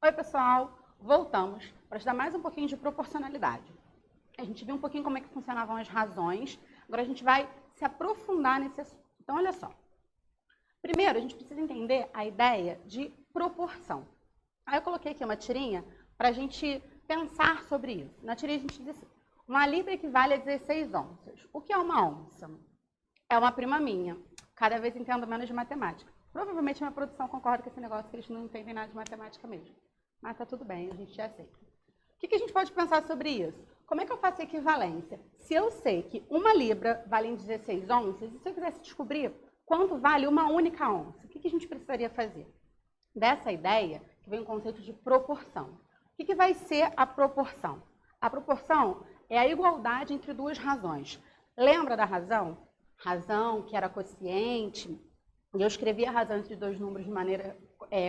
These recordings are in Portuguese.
Oi, pessoal! Voltamos para estudar mais um pouquinho de proporcionalidade. A gente viu um pouquinho como é que funcionavam as razões, agora a gente vai se aprofundar nesse assunto. Então, olha só. Primeiro, a gente precisa entender a ideia de proporção. Aí eu coloquei aqui uma tirinha para a gente pensar sobre isso. Na tirinha a gente diz assim, uma libra equivale a 16 onças. O que é uma onça? É uma prima minha. Cada vez entendo menos de matemática. Provavelmente minha produção concorda com esse negócio, que eles não entendem nada de matemática mesmo. Mas tá tudo bem, a gente já aceita. O que a gente pode pensar sobre isso? Como é que eu faço a equivalência? Se eu sei que uma libra vale em 16 onças, e se eu quisesse descobrir quanto vale uma única onça, o que a gente precisaria fazer? Dessa ideia, que vem o conceito de proporção. O que vai ser a proporção? A proporção é a igualdade entre duas razões. Lembra da razão? Razão, que era quociente, e eu escrevi a razão entre dois números de maneira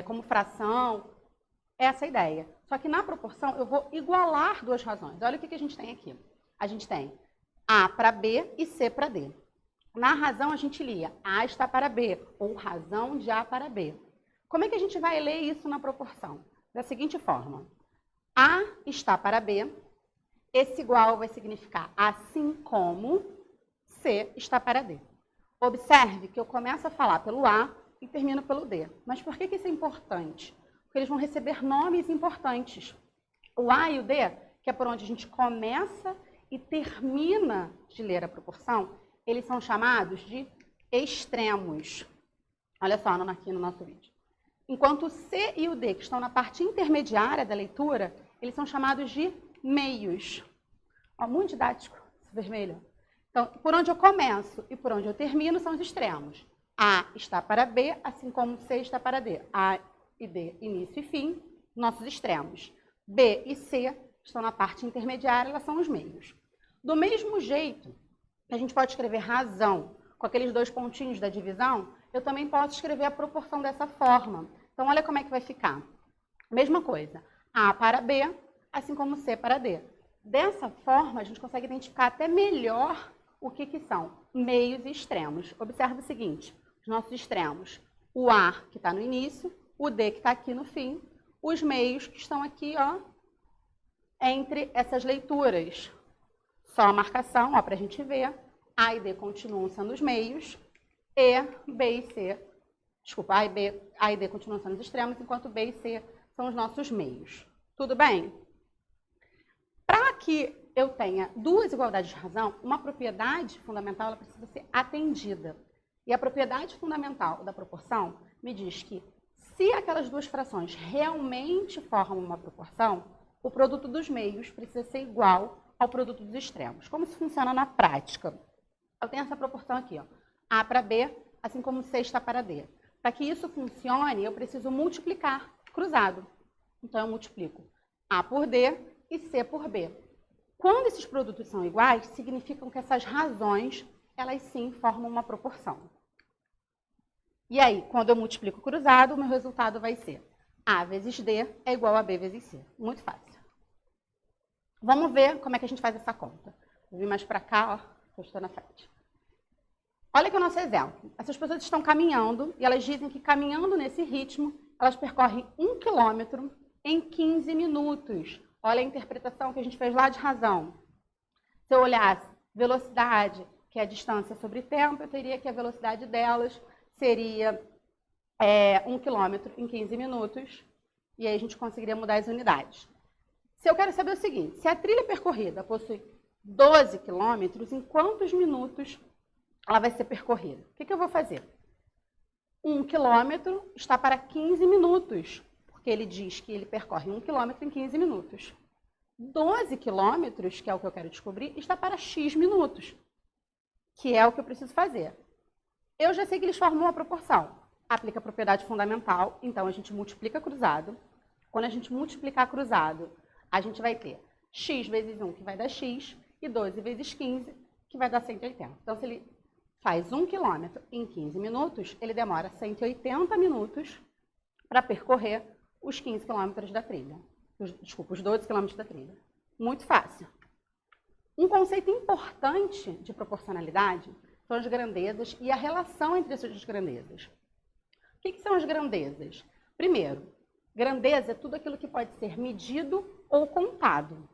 como fração. Essa é a ideia. Só que na proporção eu vou igualar duas razões. Olha o que a gente tem aqui. A gente tem A para B e C para D. Na razão a gente lia A está para B, ou razão de A para B. Como é que a gente vai ler isso na proporção? Da seguinte forma. A está para B, esse igual vai significar assim como C está para D. Observe que eu começo a falar pelo A e termino pelo D. Mas por que isso é importante? Porque eles vão receber nomes importantes. O A e o D, que é por onde a gente começa e termina de ler a proporção, eles são chamados de extremos. Olha só aqui no nosso vídeo. Enquanto o C e o D, que estão na parte intermediária da leitura, eles são chamados de meios. Ó, muito didático, esse vermelho. Então, por onde eu começo e por onde eu termino são os extremos. A está para B, assim como C está para D. A e D, início e fim, nossos extremos. B e C estão na parte intermediária, elas são os meios. Do mesmo jeito, a gente pode escrever razão com aqueles dois pontinhos da divisão, eu também posso escrever a proporção dessa forma. Então, olha como é que vai ficar. Mesma coisa, A para B, assim como C para D. Dessa forma, a gente consegue identificar até melhor o que são meios e extremos. Observe o seguinte, os nossos extremos, o A que está no início, o D que está aqui no fim, os meios que estão aqui, ó, entre essas leituras. Só a marcação, ó, para a gente ver, A e D continuam sendo os meios, e B e C, desculpa, A e D continuam sendo os extremos, enquanto B e C são os nossos meios. Tudo bem? Para que eu tenha duas igualdades de razão, uma propriedade fundamental ela precisa ser atendida. E a propriedade fundamental da proporção me diz que se aquelas duas frações realmente formam uma proporção, o produto dos meios precisa ser igual ao produto dos extremos. Como isso funciona na prática? Eu tenho essa proporção aqui, ó, A para B, assim como C está para D. Para que isso funcione, eu preciso multiplicar cruzado. Então, eu multiplico A por D e C por B. Quando esses produtos são iguais, significam que essas razões, elas sim formam uma proporção. E aí, quando eu multiplico cruzado, o meu resultado vai ser A vezes D é igual a B vezes C. Muito fácil. Vamos ver como é que a gente faz essa conta. Vou vir mais para cá, ó, que eu estou na frente. Olha aqui o nosso exemplo. Essas pessoas estão caminhando e elas dizem que caminhando nesse ritmo, elas percorrem 1 quilômetro em 15 minutos. Olha a interpretação que a gente fez lá de razão. Se eu olhasse velocidade, que é a distância sobre tempo, eu teria que a velocidade delas seria 1 quilômetro em 15 minutos, e aí a gente conseguiria mudar as unidades. Se eu quero saber o seguinte, se a trilha percorrida possui 12 quilômetros, em quantos minutos ela vai ser percorrida? O que eu vou fazer? 1 quilômetro está para 15 minutos, porque ele diz que ele percorre 1 quilômetro em 15 minutos. 12 quilômetros, que é o que eu quero descobrir, está para X minutos, que é o que eu preciso fazer. Eu já sei que eles formam uma proporção. Aplica a propriedade fundamental, então a gente multiplica cruzado. Quando a gente multiplicar cruzado, a gente vai ter x vezes 1, que vai dar x, e 12 vezes 15, que vai dar 180. Então, se ele faz 1 quilômetro em 15 minutos, ele demora 180 minutos para percorrer os 15 quilômetros da trilha. Desculpa, os 12 quilômetros da trilha. Muito fácil. Um conceito importante de proporcionalidade são as grandezas e a relação entre essas grandezas. O que são as grandezas? Primeiro, grandeza é tudo aquilo que pode ser medido ou contado.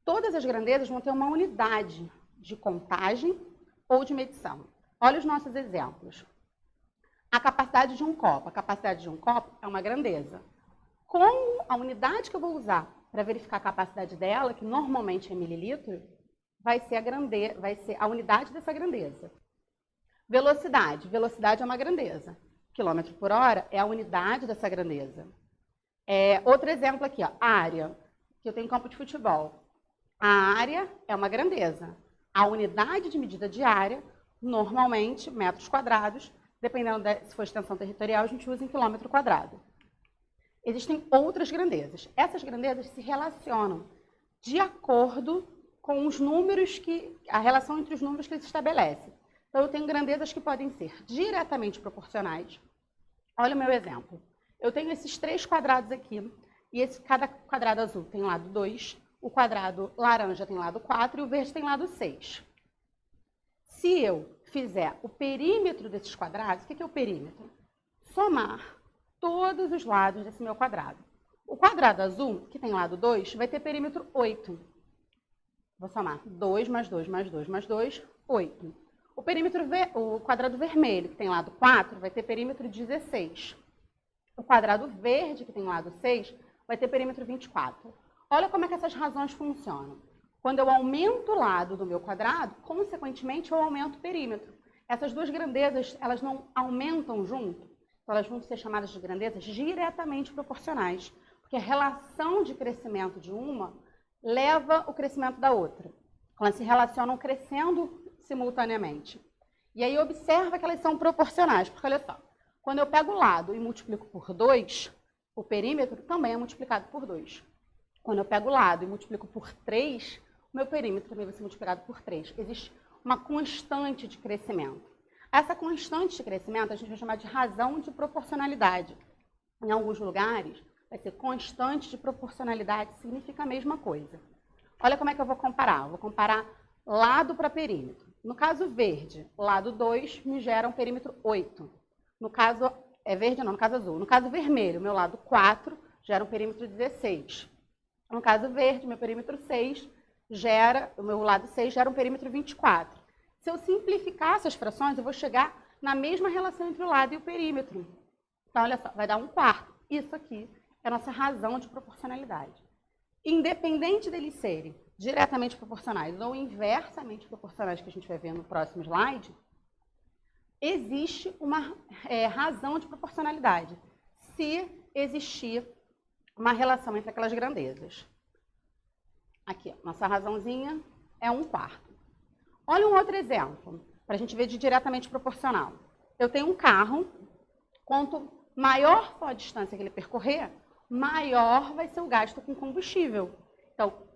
Todas as grandezas vão ter uma unidade de contagem ou de medição. Olha os nossos exemplos. A capacidade de um copo. A capacidade de um copo é uma grandeza. Como a unidade que eu vou usar para verificar a capacidade dela, que normalmente é mililitro, vai ser a unidade dessa grandeza. Velocidade. Velocidade é uma grandeza. Quilômetro por hora é a unidade dessa grandeza. Outro exemplo aqui, ó, área, que eu tenho campo de futebol. A área é uma grandeza. A unidade de medida de área, normalmente, metros quadrados, dependendo se for extensão territorial, a gente usa em quilômetro quadrado. Existem outras grandezas. Essas grandezas se relacionam de acordo com os números a relação entre os números que se estabelece. Então, eu tenho grandezas que podem ser diretamente proporcionais. Olha o meu exemplo. Eu tenho esses 3 quadrados aqui, e cada quadrado azul tem lado 2, o quadrado laranja tem lado 4 e o verde tem lado 6. Se eu fizer o perímetro desses quadrados, o que é o perímetro? Somar todos os lados desse meu quadrado. O quadrado azul, que tem lado 2, vai ter perímetro 8. Vou somar 2 mais 2 mais 2 mais 2, 8. O quadrado vermelho, que tem lado 4, vai ter perímetro 16. O quadrado verde, que tem lado 6, vai ter perímetro 24. Olha como é que essas razões funcionam. Quando eu aumento o lado do meu quadrado, consequentemente, eu aumento o perímetro. Essas duas grandezas, elas não aumentam junto, então elas vão ser chamadas de grandezas diretamente proporcionais, porque a relação de crescimento de uma leva o crescimento da outra. Elas se relacionam crescendo simultaneamente. E aí observa que elas são proporcionais, porque olha só, quando eu pego o lado e multiplico por 2, o perímetro também é multiplicado por 2. Quando eu pego o lado e multiplico por 3, o meu perímetro também vai ser multiplicado por 3. Existe uma constante de crescimento. Essa constante de crescimento a gente vai chamar de razão de proporcionalidade. Em alguns lugares, vai ser constante de proporcionalidade, significa a mesma coisa. Olha como é que eu vou comparar. Eu vou comparar lado para perímetro. No caso verde, lado 2 me gera um perímetro 8. No caso, no caso azul. No caso vermelho, meu lado 4 gera um perímetro 16. No caso verde, meu perímetro 6 o meu lado 6 gera um perímetro 24. Se eu simplificar essas frações, eu vou chegar na mesma relação entre o lado e o perímetro. Então, olha só, vai dar 1/4. Isso aqui é a nossa razão de proporcionalidade. Independente deles serem diretamente proporcionais ou inversamente proporcionais, que a gente vai ver no próximo slide, existe uma razão de proporcionalidade, se existir uma relação entre aquelas grandezas. Aqui, ó, nossa razãozinha é 1/4. Olha um outro exemplo, para a gente ver de diretamente proporcional. Eu tenho um carro, quanto maior for a distância que ele percorrer, maior vai ser o gasto com combustível. Então,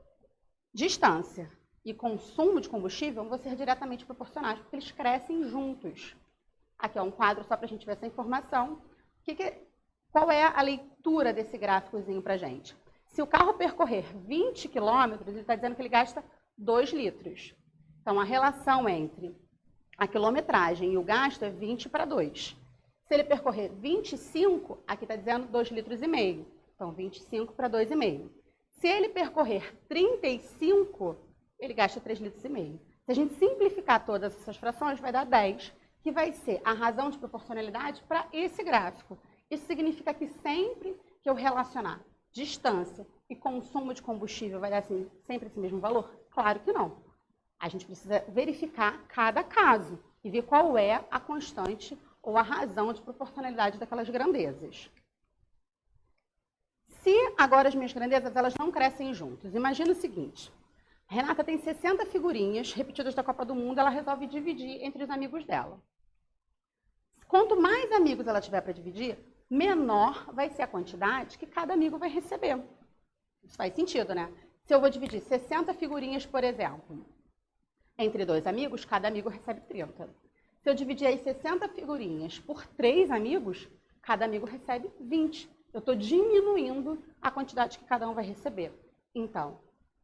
distância e consumo de combustível vão ser diretamente proporcionais, porque eles crescem juntos. Aqui é um quadro só para a gente ver essa informação. Qual é a leitura desse gráficozinho para a gente? Se o carro percorrer 20 quilômetros, ele está dizendo que ele gasta 2 litros. Então, a relação entre a quilometragem e o gasto é 20 para 2. Se ele percorrer 25, aqui está dizendo 2,5 litros. Então, 25 para 2,5. Se ele percorrer 35, ele gasta 3,5 litros. Se a gente simplificar todas essas frações, vai dar 10, que vai ser a razão de proporcionalidade para esse gráfico. Isso significa que sempre que eu relacionar distância e consumo de combustível vai dar sempre esse mesmo valor? Claro que não. A gente precisa verificar cada caso e ver qual é a constante ou a razão de proporcionalidade daquelas grandezas. Se agora as minhas grandezas elas não crescem juntas, imagina o seguinte: a Renata tem 60 figurinhas repetidas da Copa do Mundo, ela resolve dividir entre os amigos dela. Quanto mais amigos ela tiver para dividir, menor vai ser a quantidade que cada amigo vai receber. Isso faz sentido, né? Se eu vou dividir 60 figurinhas, por exemplo, entre 2 amigos, cada amigo recebe 30. Se eu dividir aí 60 figurinhas por 3 amigos, cada amigo recebe 20. Eu estou diminuindo a quantidade que cada um vai receber. Então,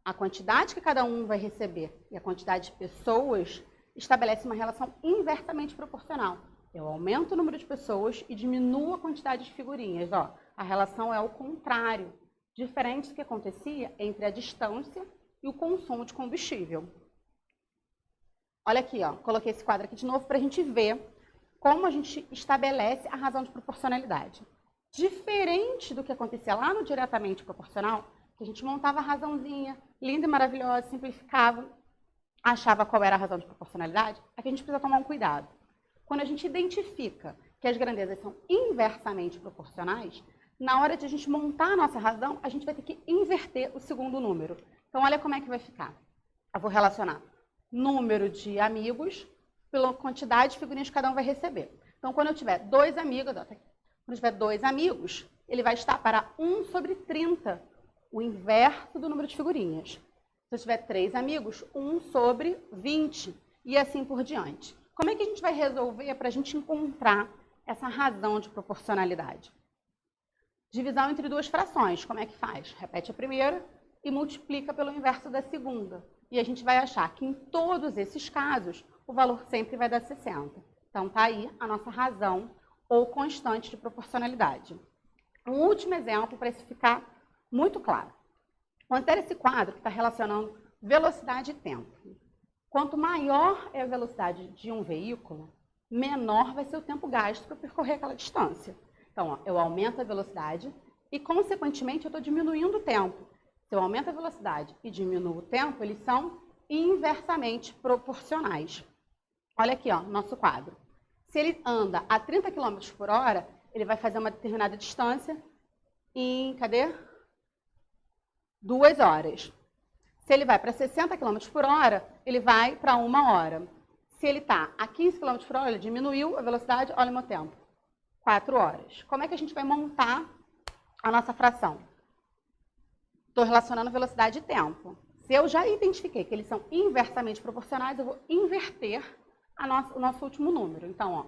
a quantidade que cada um vai receber e a quantidade de pessoas estabelece uma relação inversamente proporcional. Eu aumento o número de pessoas e diminuo a quantidade de figurinhas. Ó, a relação é o contrário, diferente do que acontecia entre a distância e o consumo de combustível. Olha aqui, ó, coloquei esse quadro aqui de novo para a gente ver como a gente estabelece a razão de proporcionalidade. Diferente do que acontecia lá no diretamente proporcional, que a gente montava a razãozinha, linda e maravilhosa, simplificava, achava qual era a razão de proporcionalidade, aqui a gente precisa tomar um cuidado. Quando a gente identifica que as grandezas são inversamente proporcionais, na hora de a gente montar a nossa razão, a gente vai ter que inverter o segundo número. Então, olha como é que vai ficar. Eu vou relacionar número de amigos pela quantidade de figurinhas que cada um vai receber. Então, quando eu tiver 2 amigos, ó, quando eu tiver 2 amigos, ele vai estar para 1 sobre 30, o inverso do número de figurinhas. Se eu tiver 3 amigos, 1 sobre 20, e assim por diante. Como é que a gente vai resolver para a gente encontrar essa razão de proporcionalidade? Divisão entre 2 frações, como é que faz? Repete a primeira e multiplica pelo inverso da segunda. E a gente vai achar que em todos esses casos, o valor sempre vai dar 60. Então, tá aí a nossa razão ou constante de proporcionalidade. Um último exemplo para isso ficar muito claro. Considere esse quadro que está relacionando velocidade e tempo. Quanto maior é a velocidade de um veículo, menor vai ser o tempo gasto para percorrer aquela distância. Então, ó, eu aumento a velocidade e, consequentemente, eu estou diminuindo o tempo. Se eu aumento a velocidade e diminuo o tempo, eles são inversamente proporcionais. Olha aqui, ó, nosso quadro. Se ele anda a 30 km por hora, ele vai fazer uma determinada distância em, 2 horas. Se ele vai para 60 km por hora, ele vai para 1 hora. Se ele está a 15 km por hora, ele diminuiu a velocidade, olha o meu tempo, 4 horas. Como é que a gente vai montar a nossa fração? Estou relacionando velocidade e tempo. Se eu já identifiquei que eles são inversamente proporcionais, eu vou inverter o nosso último número. Então, ó,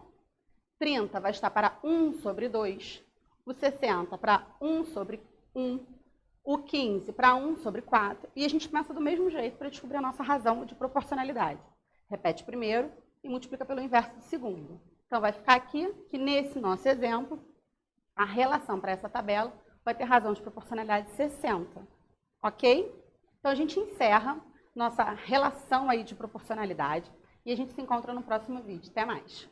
30 vai estar para 1 sobre 2, o 60 para 1 sobre 1, o 15 para 1 sobre 4, e a gente começa do mesmo jeito para descobrir a nossa razão de proporcionalidade. Repete primeiro e multiplica pelo inverso do segundo. Então, vai ficar aqui que nesse nosso exemplo, a relação para essa tabela vai ter razão de proporcionalidade 60. Ok? Então, a gente encerra nossa relação aí de proporcionalidade e a gente se encontra no próximo vídeo. Até mais!